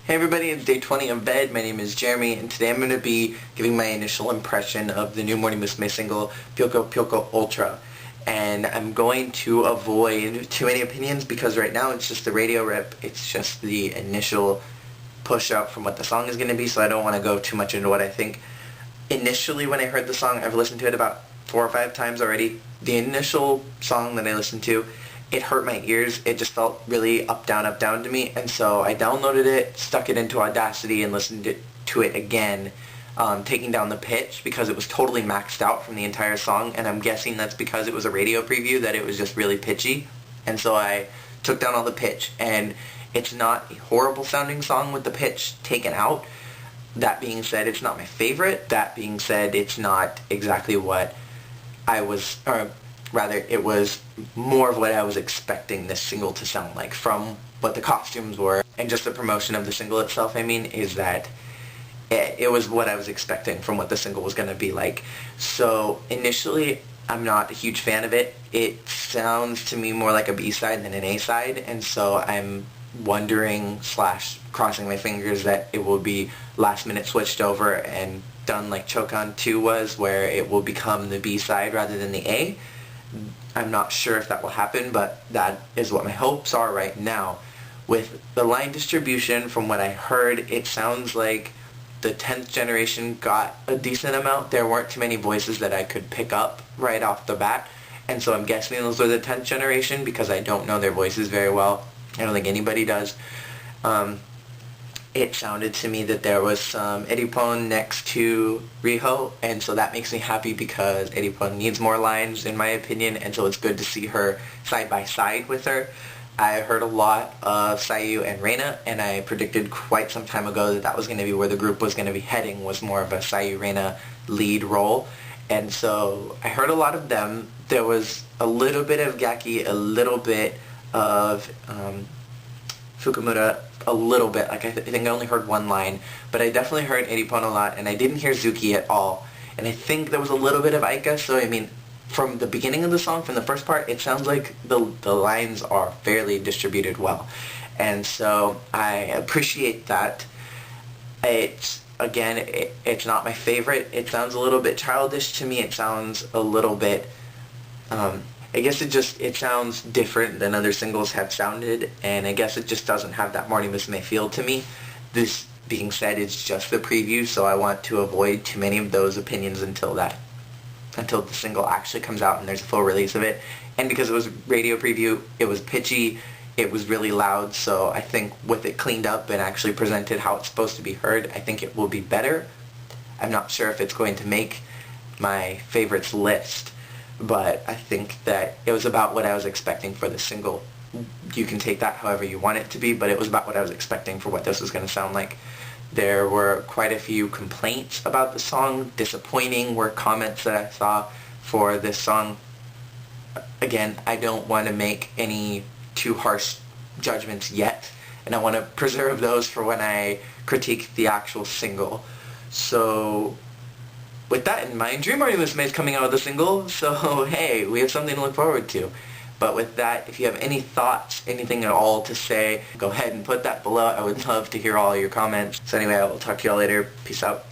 Hey everybody, it's day 20 of VEDD. My name is Jeremy, and today I'm going to be giving my initial impression of the new Morning Musume single, Pyoko Pyoko Ultra. And I'm going to avoid too many opinions because right now it's just the radio rip. It's just the initial push up from what the song is going to be, so I don't want to go too much into what I think. Initially, when I heard the song, I've listened to it about 4 or 5 times already. The initial song that I listened to, it hurt my ears. It just felt really up down to me, and so I downloaded it, stuck it into Audacity, and listened to it again, taking down the pitch because it was totally maxed out from the entire song, and I'm guessing that's because it was a radio preview that it was just really pitchy, and so I took down all the pitch, and it's not a horrible sounding song with the pitch taken out. That being said, it's not my favorite. That being said, it's not exactly what I was, or rather, it was more of what I was expecting this single to sound like from what the costumes were, and just the promotion of the single itself, I mean, is that it was what I was expecting from what the single was going to be like. So initially, I'm not a huge fan of it. It sounds to me more like a B-side than an A-side, and so I'm wondering / crossing my fingers that it will be last minute switched over and done like Chokan 2 was, where it will become the B-side rather than the A. I'm not sure if that will happen, but that is what my hopes are right now. With the line distribution, from what I heard, it sounds like the 10th generation got a decent amount. There weren't too many voices that I could pick up right off the bat, and so I'm guessing those were the 10th generation because I don't know their voices very well. I don't think anybody does. It sounded to me that there was some Eripon next to Riho, and so that makes me happy because Eripon needs more lines, in my opinion, and so it's good to see her side by side with her. I heard a lot of Sayu and Reina, and I predicted quite some time ago that that was going to be where the group was going to be heading, was more of a Sayu-Reina lead role, and so I heard a lot of them. There was a little bit of Gaki, a little bit of Fukumura, a little bit. Like I think I only heard one line, but I definitely heard Eripon a lot, and I didn't hear Zuki at all. And I think there was a little bit of Aika, so I mean, from the beginning of the song, from the first part, it sounds like the lines are fairly distributed well. And so I appreciate that. It's, again, it's not my favorite. It sounds a little bit childish to me. It sounds a little bit, I guess it sounds different than other singles have sounded, and I guess it just doesn't have that Morning Musume feel to me. This being said, it's just the preview, so I want to avoid too many of those opinions until the single actually comes out and there's a full release of it. And because it was radio preview, it was pitchy, it was really loud, so I think with it cleaned up and actually presented how it's supposed to be heard, I think it will be better. I'm not sure if it's going to make my favorites list, but I think that it was about what I was expecting for the single. You can take that however you want it to be, but it was about what I was expecting for what this was going to sound like. There were quite a few complaints about the song. Disappointing were comments that I saw for this song. Again, I don't want to make any too harsh judgments yet, and I want to preserve those for when I critique the actual single. So with that in mind, Dream Morning Musume is coming out with a single, so hey, we have something to look forward to. But with that, if you have any thoughts, anything at all to say, go ahead and put that below. I would love to hear all your comments. So anyway, I will talk to y'all later. Peace out.